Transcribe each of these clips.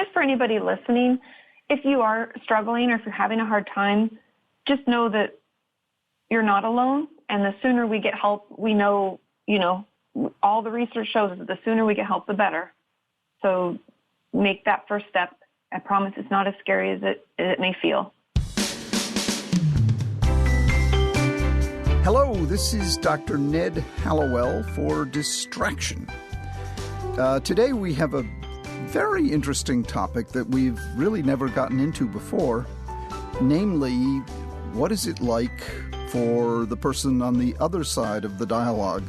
just for anybody listening, if you are struggling or if you're having a hard time, just know that you're not alone. And the sooner we get help, we know, all the research shows that the sooner we get help, the better. So make that first step. I promise it's not as scary as it may feel. Hello, this is Dr. Ned Hallowell for Distraction. Today we have a very interesting topic that we've really never gotten into before, namely, what is it like for the person on the other side of the dialogue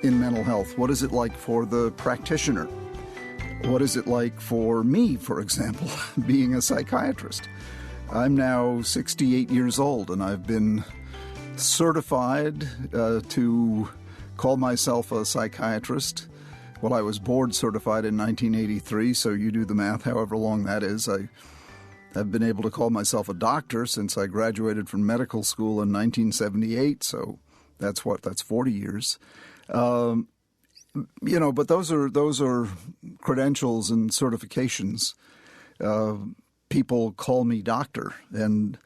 in mental health? What is it like for the practitioner? What is it like for me, for example, being a psychiatrist? I'm now 68 years old, and I've been certified to call myself a psychiatrist. Well, I was board certified in 1983, so you do the math, however long that is. I have been able to call myself a doctor since I graduated from medical school in 1978, so that's 40 years. But those are credentials and certifications. People call me doctor, and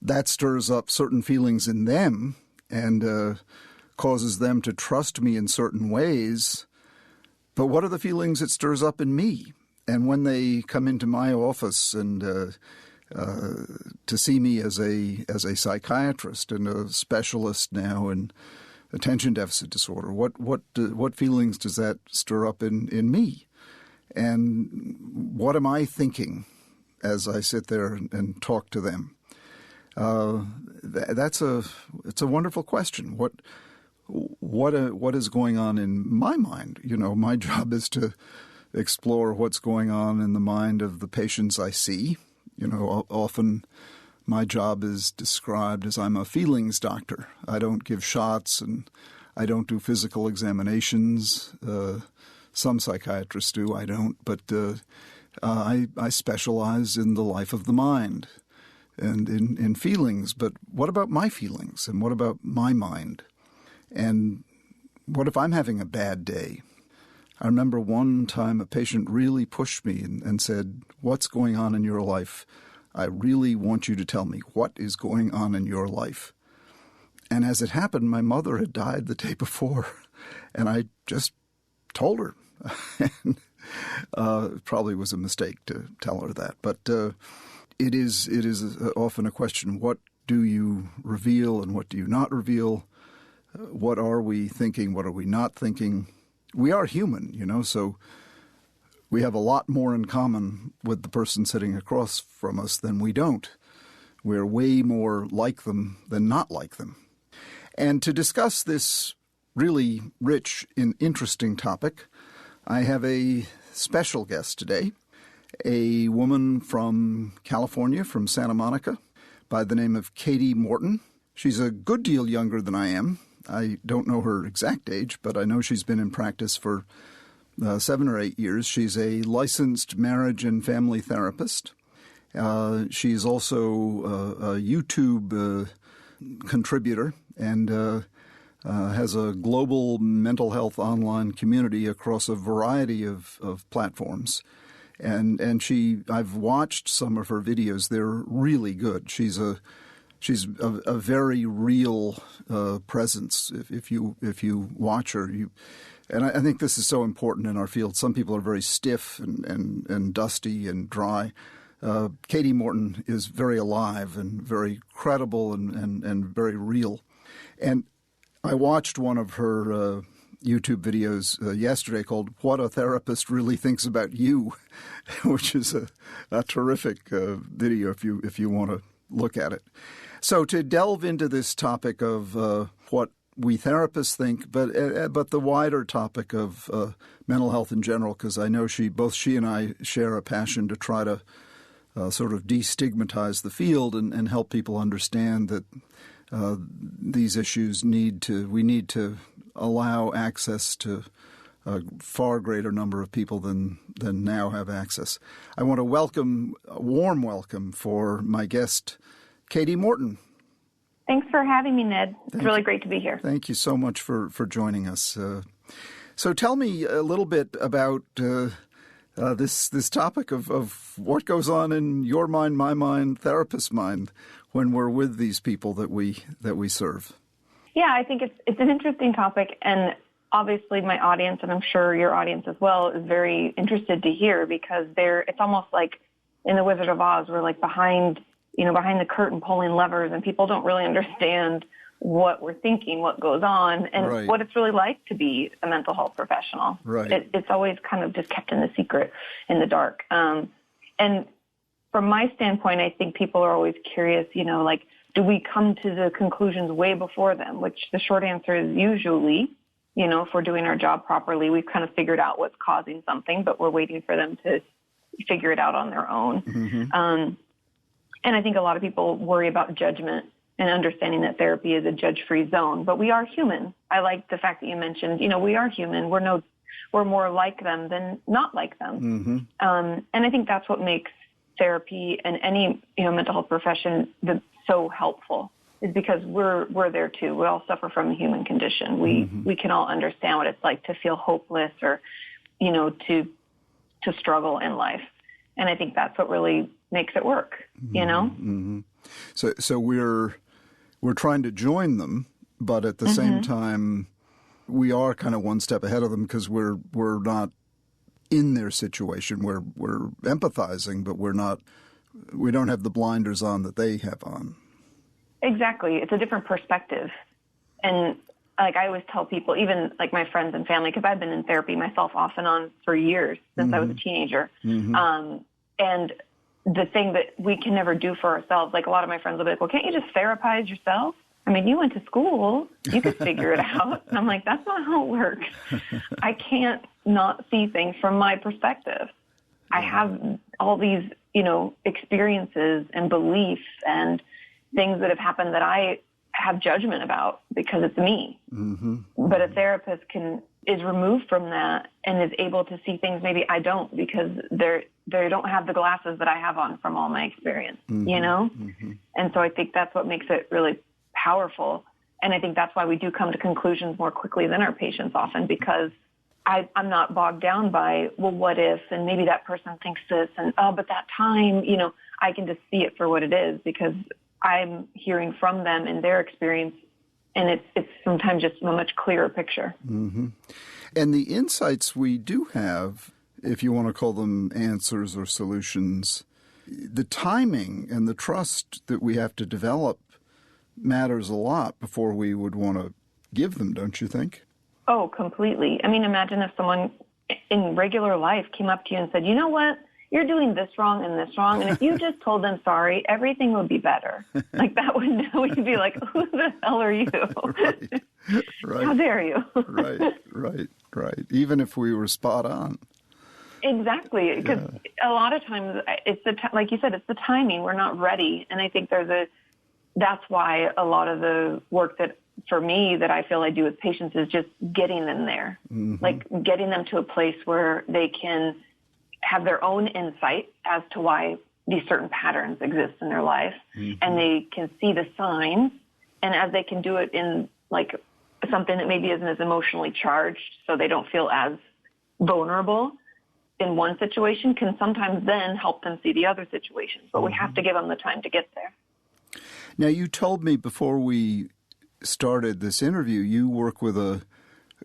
that stirs up certain feelings in them and causes them to trust me in certain ways. But what are the feelings it stirs up in me? And when they come into my office and to see me as a psychiatrist and a specialist now in attention deficit disorder, what feelings does that stir up in me? And what am I thinking as I sit there and talk to them? It's a wonderful question. What is going on in my mind? My job is to explore what's going on in the mind of the patients I see. Often my job is described as I'm a feelings doctor. I don't give shots and I don't do physical examinations. Some psychiatrists do, I don't. But I specialize in the life of the mind and in feelings. But what about my feelings and what about my mind? And what if I'm having a bad day? I remember one time a patient really pushed me and said, "What's going on in your life? I really want you to tell me what is going on in your life." And as it happened, my mother had died the day before, and I just told her. It probably was a mistake to tell her that. But it is often a question, what do you reveal and what do you not reveal? What are we thinking? What are we not thinking? We are human, so we have a lot more in common with the person sitting across from us than we don't. We're way more like them than not like them. And to discuss this really rich and interesting topic, I have a special guest today, a woman from California, from Santa Monica, by the name of Kati Morton. She's a good deal younger than I am. I don't know her exact age, but I know she's been in practice for 7 or 8 years. She's a licensed marriage and family therapist. She's also a YouTube contributor and has a global mental health online community across a variety of platforms. And I've watched some of her videos. They're really good. She's a very real presence. If you watch her, and I think this is so important in our field. Some people are very stiff and dusty and dry. Kati Morton is very alive and very credible and very real. And I watched one of her YouTube videos yesterday called "What a Therapist Really Thinks About You," which is a terrific video if you want to look at it. So to delve into this topic of what we therapists think, but the wider topic of mental health in general, because I know both she and I share a passion to try to sort of destigmatize the field and help people understand that these issues we need to allow access to a far greater number of people than now have access. I want to a warm welcome for my guest, Kati Morton. Thanks for having me, Ned. It's really great to be here. Thank you so much for joining us. So tell me a little bit about this topic of what goes on in your mind, my mind, therapist's mind when we're with these people that we serve. Yeah, I think it's an interesting topic, and obviously my audience, and I'm sure your audience as well, is very interested to hear, because it's almost like in The Wizard of Oz, we're like behind the curtain pulling levers, and people don't really understand what we're thinking, what goes on, and what it's really like to be a mental health professional. Right. It's always kind of just kept in the secret, in the dark. And from my standpoint, I think people are always curious, like, do we come to the conclusions way before them? Which the short answer is usually, if we're doing our job properly, we've kind of figured out what's causing something, but we're waiting for them to figure it out on their own. Mm-hmm. And I think a lot of people worry about judgment and understanding that therapy is a judge-free zone, but we are human. I like the fact that you mentioned, we are human. We're more like them than not like them. Mm-hmm. And I think that's what makes therapy and any, mental health profession so helpful, is because we're there too. We all suffer from the human condition. We can all understand what it's like to feel hopeless or, to struggle in life. And I think that's what really makes it work, Mm-hmm. So we're trying to join them, but at the same time, we are kind of one step ahead of them, because we're not in their situation. We're empathizing, but we don't have the blinders on that they have on. Exactly. It's a different perspective. And like I always tell people, even like my friends and family, because I've been in therapy myself off and on for years since I was a teenager. Mm-hmm. And the thing that we can never do for ourselves, like a lot of my friends will be like, well, can't you just therapize yourself? I mean, you went to school, you could figure it out. And I'm like, that's not how it works. I can't not see things from my perspective. I have all these, experiences and beliefs and things that have happened that I have judgment about because it's me. Mm-hmm. But a therapist is removed from that and is able to see things maybe I don't, because they don't have the glasses that I have on from all my experience, Mm-hmm. And so I think that's what makes it really powerful. And I think that's why we do come to conclusions more quickly than our patients often, because I'm not bogged down by, well, what if, and maybe that person thinks this, and, but that time, I can just see it for what it is, because I'm hearing from them in their experience, and it's sometimes just a much clearer picture. Mm-hmm. And the insights we do have, if you want to call them answers or solutions, the timing and the trust that we have to develop matters a lot before we would want to give them, don't you think? Oh, completely. I mean, imagine if someone in regular life came up to you and said, you know what? You're doing this wrong and this wrong. And if you just told them sorry, everything would be better. Like that we'd be like, who the hell are you? Right. How dare you? Right. Even if we were spot on. Exactly. Because a lot of times it's like you said, it's the timing. We're not ready. And I think that's why a lot of the work that for me that I feel I do with patients is just getting them there, like getting them to a place where they can have their own insight as to why these certain patterns exist in their life, and they can see the signs. And as they can do it in like something that maybe isn't as emotionally charged, so they don't feel as vulnerable in one situation, can sometimes then help them see the other situations. But we have to give them the time to get there. Now, you told me before we started this interview, you work with a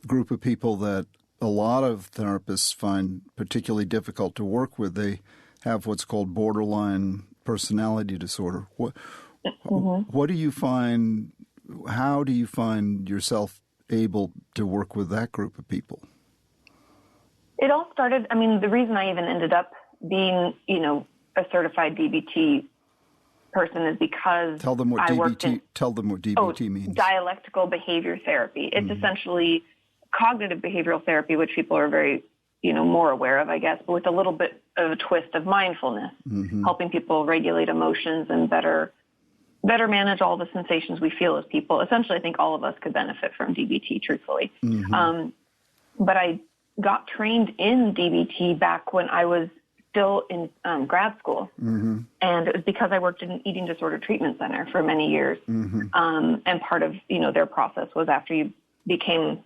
group of people that a lot of therapists find particularly difficult to work with. They have what's called borderline personality disorder. What do you find, how do you find yourself able to work with that group of people? It all started, the reason I even ended up being, a certified DBT person is because tell them what DBT means. Dialectical behavior therapy. It's essentially cognitive behavioral therapy, which people are very, more aware of, I guess, but with a little bit of a twist of mindfulness, helping people regulate emotions and better manage all the sensations we feel as people. Essentially, I think all of us could benefit from DBT, truthfully. But I got trained in DBT back when I was still in grad school. And it was because I worked in an eating disorder treatment center for many years. And part of, their process was after you became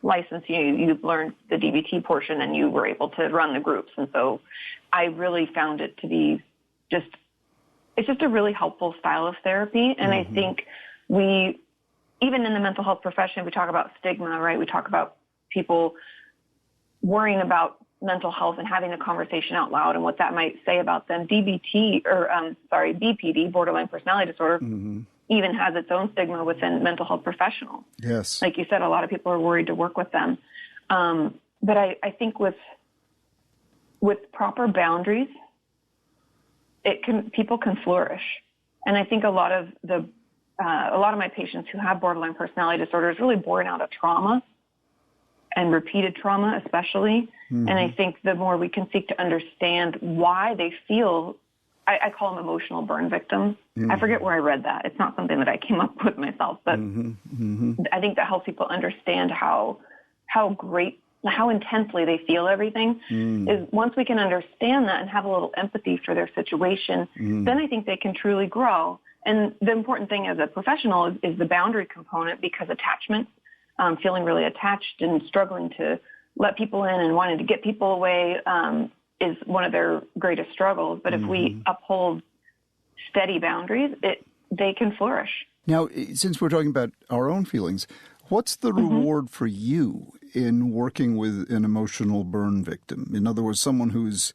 licensed, you learned the DBT portion and you were able to run the groups. And so I really found it to be it's just a really helpful style of therapy. And I think even in the mental health profession, we talk about stigma, right? We talk about people worrying about mental health and having a conversation out loud and what that might say about them. BPD, borderline personality disorder, even has its own stigma within mental health professionals. Yes. Like you said, a lot of people are worried to work with them. But I think with proper boundaries, people can flourish. And I think a lot of my patients who have borderline personality disorder is really born out of trauma and repeated trauma, especially. And I think the more we can seek to understand why they feel, I call them emotional burn victims. I forget where I read that. It's not something that I came up with myself, but I think that helps people understand how intensely they feel everything. Is once we can understand that and have a little empathy for their situation, then I think they can truly grow. And the important thing as a professional is the boundary component, because attachment, feeling really attached and struggling to let people in and wanting to get people away is one of their greatest struggles. But if we uphold steady boundaries, they can flourish. Now, since we're talking about our own feelings, what's the reward for you in working with an emotional burn victim? In other words, someone who's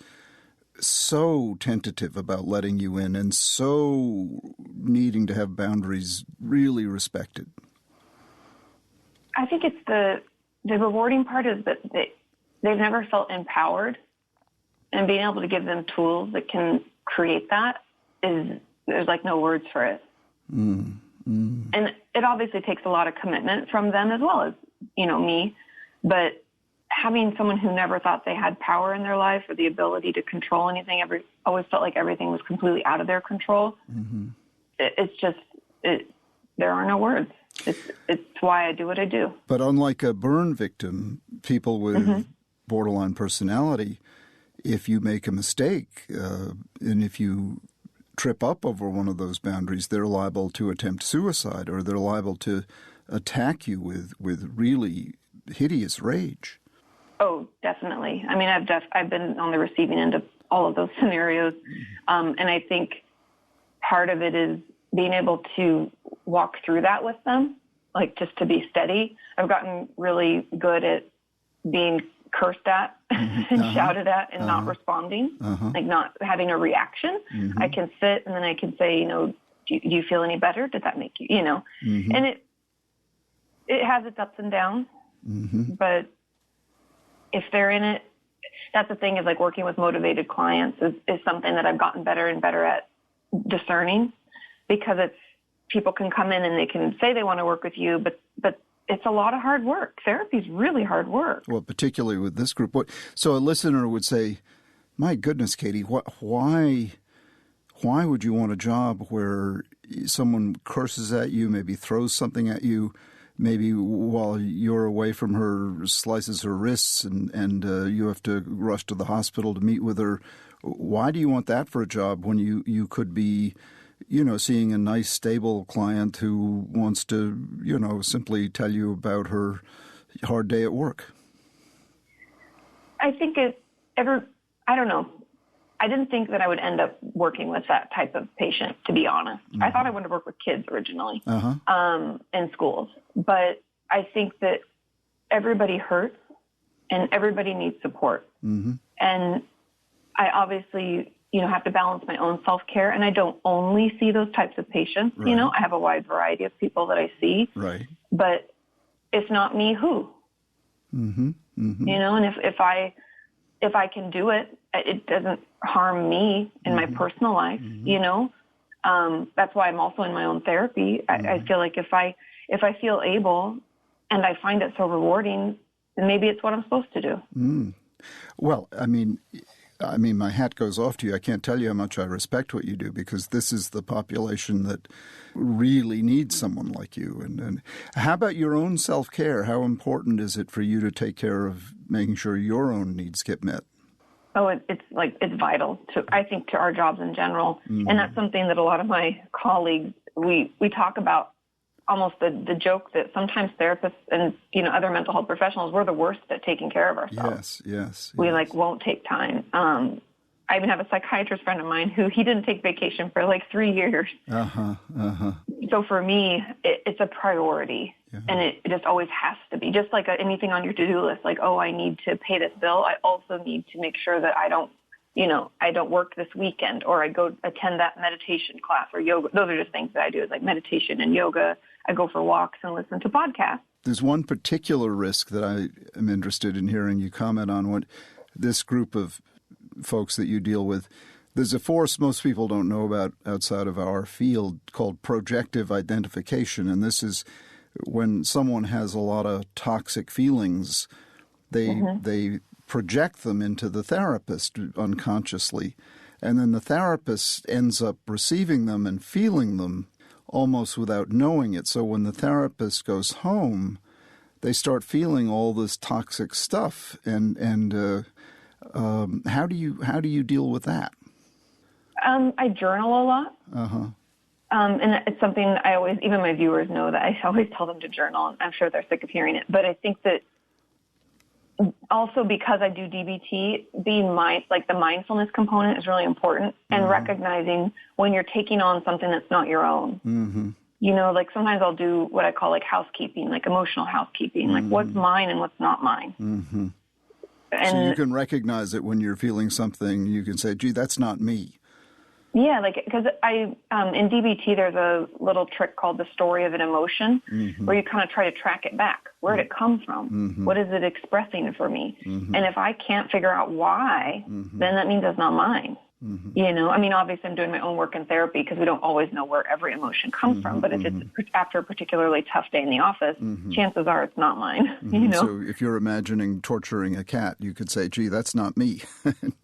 so tentative about letting you in and so needing to have boundaries really respected. I think it's the rewarding part is that they've never felt empowered, and being able to give them tools that can create that there's like no words for it. And it obviously takes a lot of commitment from them as well as, me, but having someone who never thought they had power in their life or the ability to control anything, always felt like everything was completely out of their control. There are no words. It's why I do what I do. But unlike a burn victim, people with borderline personality, if you make a mistake and if you trip up over one of those boundaries, they're liable to attempt suicide, or they're liable to attack you with really hideous rage. Oh, definitely. I mean, I've been on the receiving end of all of those scenarios, and I think part of it is being able to walk through that with them, like just to be steady. I've gotten really good at being cursed at and shouted at and not responding, like not having a reaction. I can sit and then I can say, do you feel any better? Did that make you, and it has its ups and downs, but if they're in it, that's the thing, is like working with motivated clients is something that I've gotten better and better at discerning, because people can come in and they can say they want to work with you, but it's a lot of hard work. Therapy is really hard work. Well, particularly with this group. So a listener would say, my goodness, Kati, why would you want a job where someone curses at you, maybe throws something at you, maybe while you're away from her, slices her wrists, and you have to rush to the hospital to meet with her? Why do you want that for a job when you could be seeing a nice, stable client who wants to, simply tell you about her hard day at work? I think I don't know. I didn't think that I would end up working with that type of patient, to be honest. I thought I wanted to work with kids originally in schools. But I think that everybody hurts and everybody needs support. And I obviously have to balance my own self-care, and I don't only see those types of patients. Right. I have a wide variety of people that I see. Right. But if not me, who? And if I can do it, it doesn't harm me in my personal life. That's why I'm also in my own therapy. I feel like if I feel able and I find it so rewarding, then maybe it's what I'm supposed to do. Well, I mean, my hat goes off to you. I can't tell you how much I respect what you do, because this is the population that really needs someone like you. And how about your own self-care? How important is it for you to take care of making sure your own needs get met? Oh, it's vital to our jobs in general. And that's something that a lot of my colleagues, we talk about almost the joke that sometimes therapists and, other mental health professionals, we're the worst at taking care of ourselves. Yes. We won't take time. I even have a psychiatrist friend of mine who he didn't take vacation for 3 years. So for me, it's a priority, and it just always has to be. Just like anything on your to-do list, I need to pay this bill. I also need to make sure that I don't work this weekend, or I go attend that meditation class or yoga. Those are just things that I do, is like meditation and yoga. I go for walks and listen to podcasts. There's one particular risk that I am interested in hearing you comment on. What this group of folks that you deal with, there's a force most people don't know about outside of our field called projective identification. And this is when someone has a lot of toxic feelings, they project them into the therapist unconsciously. And then the therapist ends up receiving them and feeling them almost without knowing it. So when the therapist goes home, they start feeling all this toxic stuff. And how do you deal with that? I journal a lot. And it's something I always, even my viewers know that I always tell them to journal. I'm sure they're sick of hearing it. But I think that also because I do DBT, the mindfulness component is really important, and recognizing when you're taking on something that's not your own. Sometimes I'll do what I call housekeeping, emotional housekeeping, what's mine and what's not mine. And so you can recognize it when you're feeling something. You can say, gee, that's not me. Yeah, because in DBT, there's a little trick called the story of an emotion, where you kind of try to track it back. Where did it come from? What is it expressing for me? And if I can't figure out why, then that means it's not mine. Obviously I'm doing my own work in therapy because we don't always know where every emotion comes from. But if it's after a particularly tough day in the office, chances are it's not mine. So if you're imagining torturing a cat, you could say, gee, that's not me.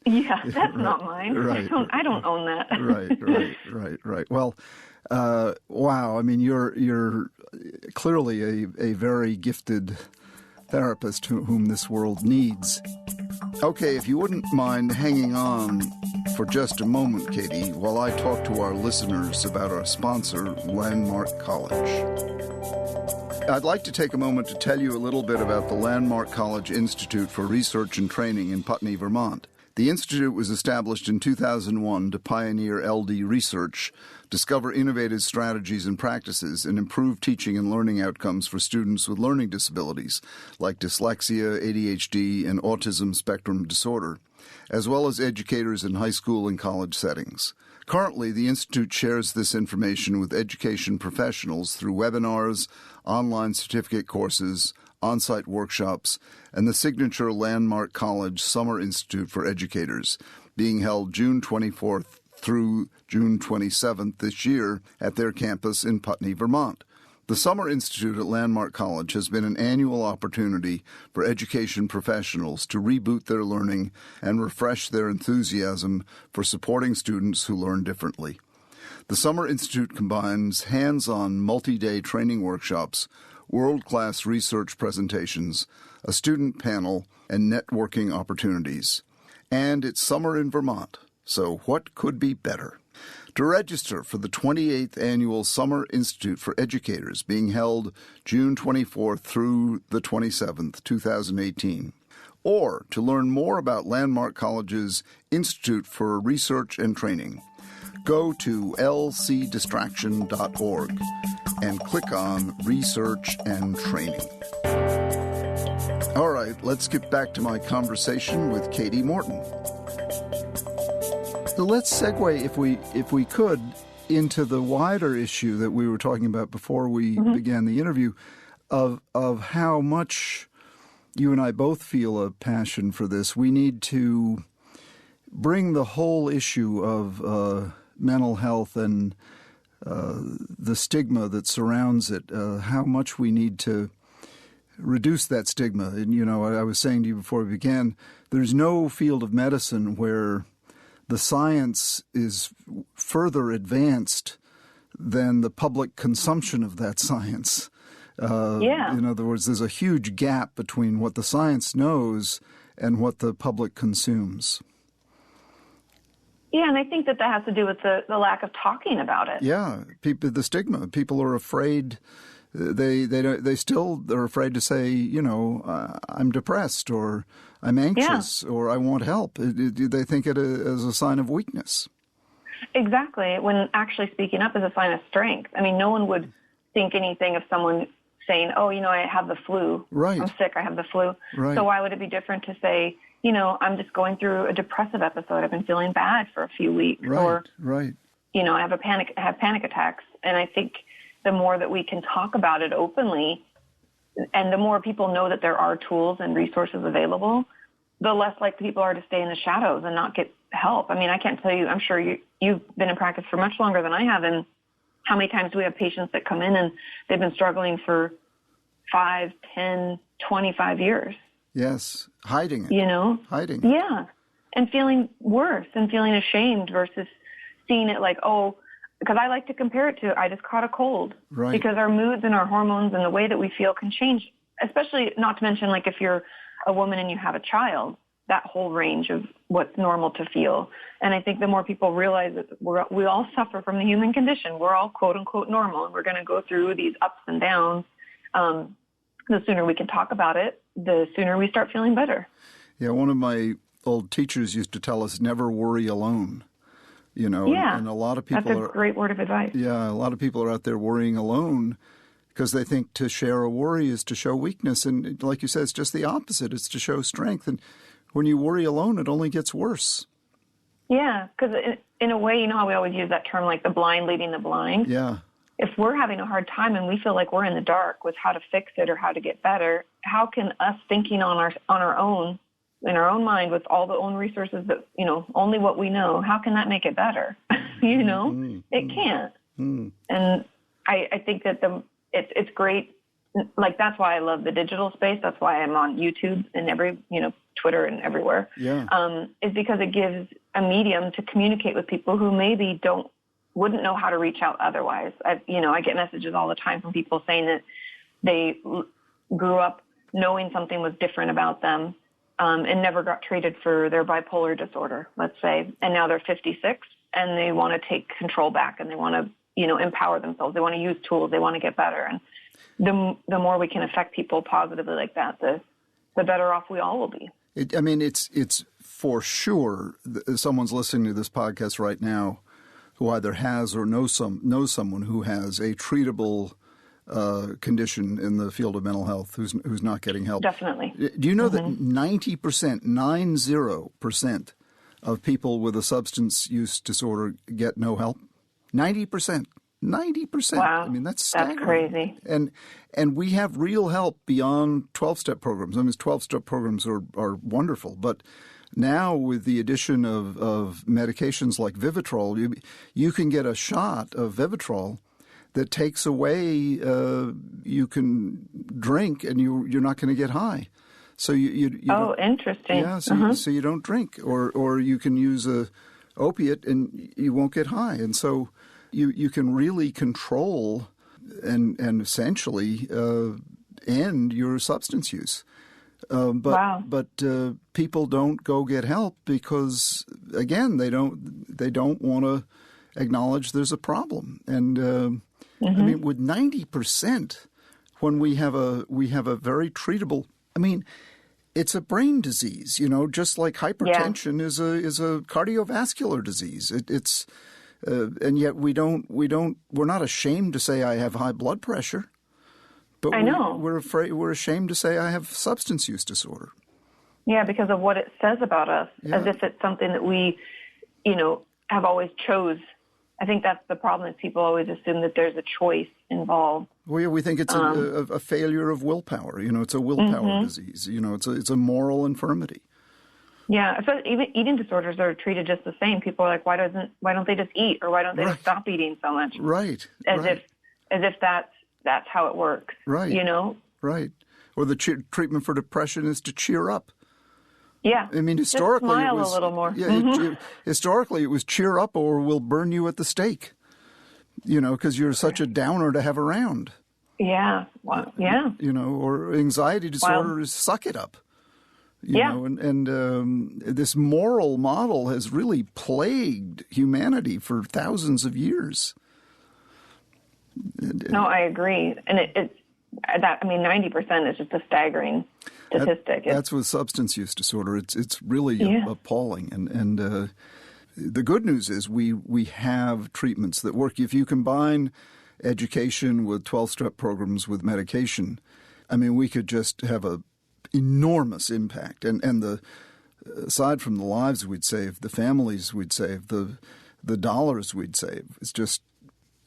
Yeah, that's not mine. Right. I don't own that. Right. Well, wow. You're clearly a very gifted therapist whom this world needs. Okay, if you wouldn't mind hanging on for just a moment, Kati, while I talk to our listeners about our sponsor, Landmark College. I'd like to take a moment to tell you a little bit about the Landmark College Institute for Research and Training in Putney, Vermont. The institute was established in 2001 to pioneer LD research, discover innovative strategies and practices, and improve teaching and learning outcomes for students with learning disabilities like dyslexia, ADHD, and autism spectrum disorder, as well as educators in high school and college settings. Currently, the Institute shares this information with education professionals through webinars, online certificate courses, on-site workshops, and the signature Landmark College Summer Institute for Educators, being held June 24th through June 27th this year at their campus in Putney, Vermont. The Summer Institute at Landmark College has been an annual opportunity for education professionals to reboot their learning and refresh their enthusiasm for supporting students who learn differently. The Summer Institute combines hands-on multi-day training workshops, world-class research presentations, a student panel, and networking opportunities. And it's summer in Vermont, so what could be better? To register for the 28th Annual Summer Institute for Educators being held June 24th through the 27th, 2018, or to learn more about Landmark College's Institute for Research and Training, go to lcdistraction.org and click on Research and Training. All right, let's get back to my conversation with Kati Morton. So let's segue, if we could, into the wider issue that we were talking about before we began the interview, of how much you and I both feel a passion for this. We need to bring the whole issue of mental health and the stigma that surrounds it, how much we need to reduce that stigma. And, I was saying to you before we began, there's no field of medicine where the science is further advanced than the public consumption of that science. In other words, there's a huge gap between what the science knows and what the public consumes. Yeah, and I think that has to do with the lack of talking about it. Yeah, the stigma. People are afraid they still are afraid to say, I'm depressed or I'm anxious or I want help. They think it as a sign of weakness. Exactly. When actually speaking up is a sign of strength. I mean, no one would think anything of someone saying, oh, I have the flu. Right. I'm sick. I have the flu. Right. So why would it be different to say, I'm just going through a depressive episode. I've been feeling bad for a few weeks. Right. Or, right. I have panic attacks. And I think the more that we can talk about it openly and the more people know that there are tools and resources available, the less likely people are to stay in the shadows and not get help. I mean, I can't tell you, I'm sure you've been in practice for much longer than I have, and how many times we have patients that come in and they've been struggling for 5, 10, 25 years. Yes, hiding it. Hiding it. Yeah, and feeling worse and feeling ashamed versus seeing it like, oh, because I like to compare it to I just caught a cold. Right. Because our moods and our hormones and the way that we feel can change, especially not to mention like if you're a woman and you have a child, that whole range of what's normal to feel. And I think the more people realize that we all suffer from the human condition, we're all quote unquote normal, and we're going to go through these ups and downs. The sooner we can talk about it, the sooner we start feeling better. Yeah, one of my old teachers used to tell us, never worry alone. Yeah, and a lot of people that's a great word of advice. Yeah, a lot of people are out there worrying alone because they think to share a worry is to show weakness. And like you said, it's just the opposite. It's to show strength. And when you worry alone, it only gets worse. Yeah, because in a way, how we always use that term like the blind leading the blind. Yeah. If we're having a hard time and we feel like we're in the dark with how to fix it or how to get better, how can us thinking on our own, in our own mind with all the own resources that, only what we know, how can that make it better? It can't. And I think that it's great. Like, that's why I love the digital space. That's why I'm on YouTube and every, Twitter and everywhere. Yeah. Is because it gives a medium to communicate with people who maybe wouldn't know how to reach out otherwise. I get messages all the time from people saying that they grew up knowing something was different about them, and never got treated for their bipolar disorder, let's say. And now they're 56 and they want to take control back and they want to, empower themselves. They want to use tools. They want to get better. And the more we can affect people positively like that, the better off we all will be. It's for sure someone's listening to this podcast right now who either has or knows someone who has a treatable condition in the field of mental health who's not getting help. Definitely. Do you know that 90% of people with a substance use disorder get no help? 90%. 90%. Wow. That's staggering. That's crazy. And we have real help beyond 12-step programs. 12-step programs are wonderful, but now with the addition of medications like Vivitrol, you can get a shot of Vivitrol that takes away, you can drink and you're not going to get high. So you interesting. Yeah, so you don't drink, or you can use a opiate and you won't get high. And so you can really control and essentially end your substance use. But people don't go get help because, again, they don't want to acknowledge there's a problem. And with 90%, when we have a very treatable, it's a brain disease, just like hypertension is a cardiovascular disease. It's and yet we're not ashamed to say I have high blood pressure. But I know. We're ashamed to say I have substance use disorder. Yeah, because of what it says about us, as if it's something that we, have always chose. I think that's the problem, is people always assume that there's a choice involved. Well, yeah, we think it's a failure of willpower. It's a willpower disease. It's a moral infirmity. Yeah, so even eating disorders are treated just the same. People are like, why don't they just eat, or why don't they just stop eating so much? Right. As if that's how it works. Right. Right. Or the treatment for depression is to cheer up. Yeah. Historically, just smile a little more. Yeah. Historically, it was cheer up or we'll burn you at the stake. Because you're such a downer to have around. Yeah. Wow. Yeah. Or anxiety disorder is suck it up. And this moral model has really plagued humanity for thousands of years. No, I agree. And it's that, I mean, 90% is just a staggering statistic. That's with substance use disorder. It's really appalling. And the good news is we have treatments that work. If you combine education with 12-step programs with medication, I mean, we could just have a enormous impact. And the aside from the lives we'd save, the families we'd save, the dollars we'd save, it's just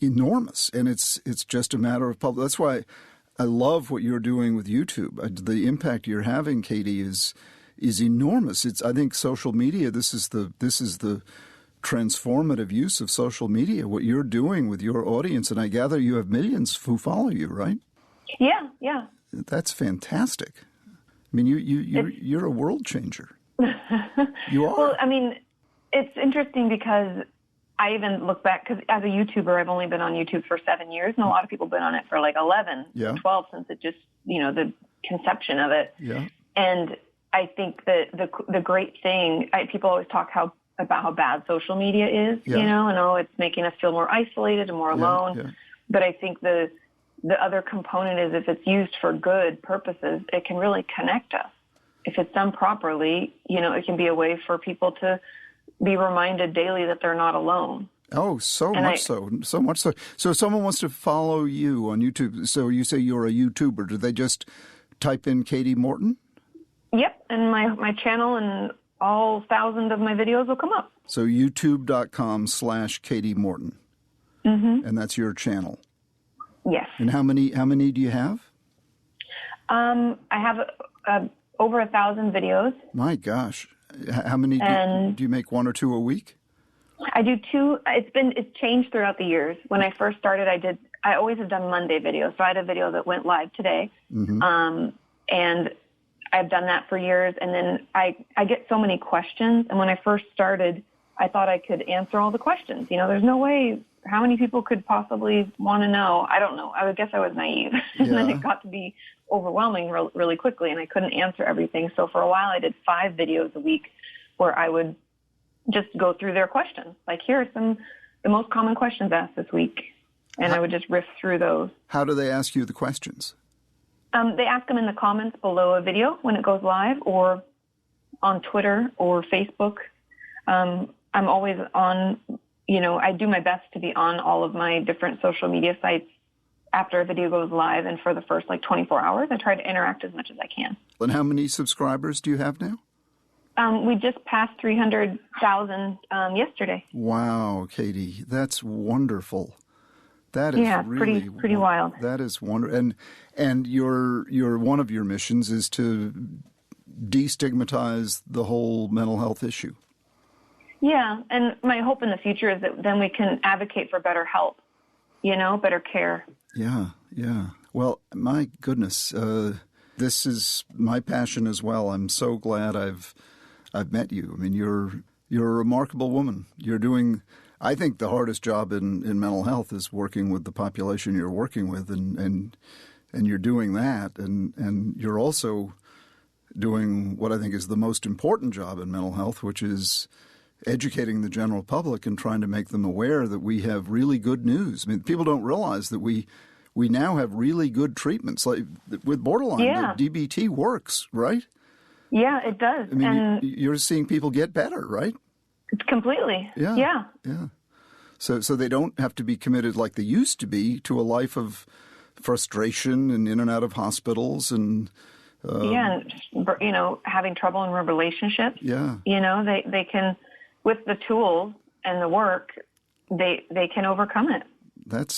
enormous. And it's just a matter of public. That's why I love what you're doing with YouTube. The impact you're having, Kati, is enormous. I think social media. This is the transformative use of social media. What you're doing with your audience, and I gather you have millions who follow you, right? Yeah. That's fantastic. I mean, you're a world changer. You are. Well, I mean, it's interesting because I even look back, because as a YouTuber, I've only been on YouTube for 7 years, and a lot of people have been on it for like 11, 12 since it just, the conception of it. Yeah. And I think that the great thing, people always talk about how bad social media is, and it's making us feel more isolated and more alone. Yeah. But I think the other component is if it's used for good purposes, it can really connect us. If it's done properly, it can be a way for people to be reminded daily that they're not alone. Oh, so much so. So if someone wants to follow you on YouTube, so you say you're a YouTuber, do they just type in Kati Morton? Yep, and my channel and all 1,000 of my videos will come up. So youtube.com/Kati Morton. Mm-hmm. And that's your channel. Yes. And how many do you have? I have over 1,000 videos. My gosh. How many do you make, 1 or 2 a week? I do 2. It's changed throughout the years. When I first started, I always have done Monday videos. So I had a video that went live today. Mm-hmm. And I've done that for years. And then I get so many questions. And when I first started, I thought I could answer all the questions. There's no way. How many people could possibly want to know? I don't know. I guess I was naive. And then it got to be overwhelming really quickly, and I couldn't answer everything. So for a while, I did 5 videos a week where I would just go through their questions. Like, here are the most common questions asked this week. And I would just riff through those. How do they ask you the questions? They ask them in the comments below a video when it goes live, or on Twitter or Facebook. I'm always on, I do my best to be on all of my different social media sites after a video goes live, and for the first 24 hours, I try to interact as much as I can. And how many subscribers do you have now? We just passed 300,000 yesterday. Wow, Kati, that's wonderful. That is really pretty wild. That is wonderful. And your one of your missions is to destigmatize the whole mental health issue. Yeah, and my hope in the future is that then we can advocate for better help, better care. Yeah. Well, my goodness, this is my passion as well. I'm so glad I've met you. I mean, you're a remarkable woman. You're doing, I think, the hardest job in mental health is working with the population you're working with, and you're doing that, and you're also doing what I think is the most important job in mental health, which is educating the general public and trying to make them aware that we have really good news. I mean, people don't realize that we now have really good treatments. Like with borderline, the DBT works, right? Yeah, it does. I mean, you're seeing people get better, right? Completely. Yeah. So they don't have to be committed like they used to be to a life of frustration and in and out of hospitals and having trouble in relationships. Yeah. They can, with the tools and the work, they can overcome it.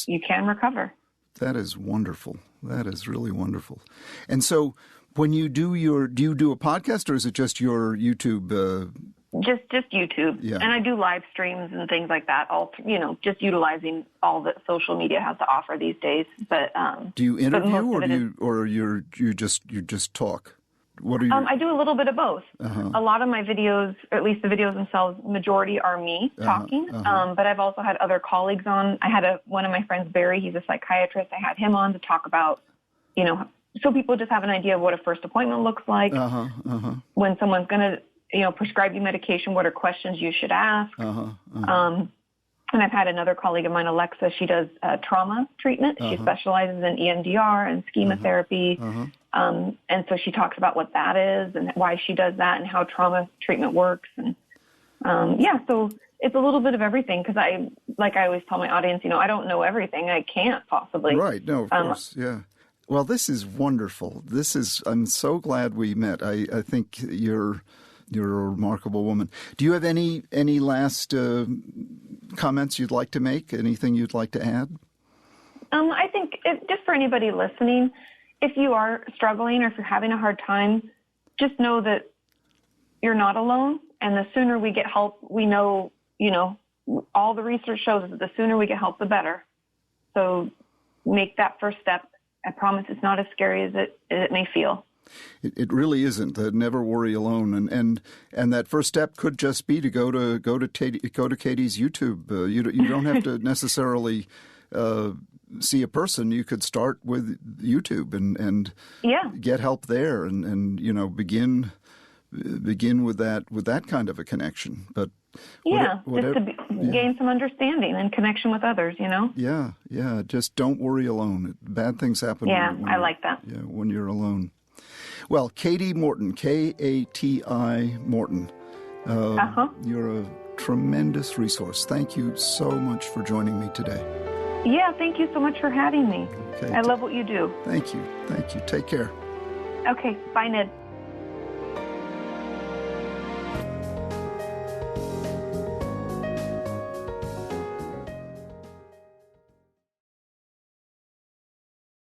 You can recover. That is wonderful. That is really wonderful. And so when you do do you do a podcast, or is it just your YouTube? Just YouTube. Yeah. And I do live streams and things like that, all, just utilizing all that social media has to offer these days. But do you interview or you just talk? What are you? I do a little bit of both. Uh-huh. A lot of my videos, or at least the videos themselves, majority are me talking. But I've also had other colleagues on. I had one of my friends, Barry. He's a psychiatrist. I had him on to talk about, so people just have an idea of what a first appointment looks like. When someone's going to, prescribe you medication, what are questions you should ask. And I've had another colleague of mine, Alexa, she does trauma treatment. She specializes in EMDR and schema therapy. And so she talks about what that is and why she does that and how trauma treatment works. And so it's a little bit of everything because I always tell my audience, I don't know everything. I can't possibly. Right. No, of course. Yeah. Well, this is wonderful. I'm so glad we met. I think you're a remarkable woman. Do you have any last comments you'd like to make? Anything you'd like to add? I think just for anybody listening, if you are struggling or if you're having a hard time, just know that you're not alone. And the sooner we get help, we know, all the research shows that the sooner we get help, the better. So make that first step. I promise it's not as scary as it may feel. It really isn't. Never worry alone, and that first step could just be to go to Kati's YouTube. You don't have to necessarily see a person. You could start with YouTube and get help there, and begin with that kind of a connection. But just to gain some understanding and connection with others. Yeah. Just don't worry alone. Bad things happen. Yeah, I like that. Yeah, when you're alone. Well, Kati Morton, Kati Morton, you're a tremendous resource. Thank you so much for joining me today. Yeah, thank you so much for having me. Okay, I love what you do. Thank you. Take care. Okay, bye, Ned.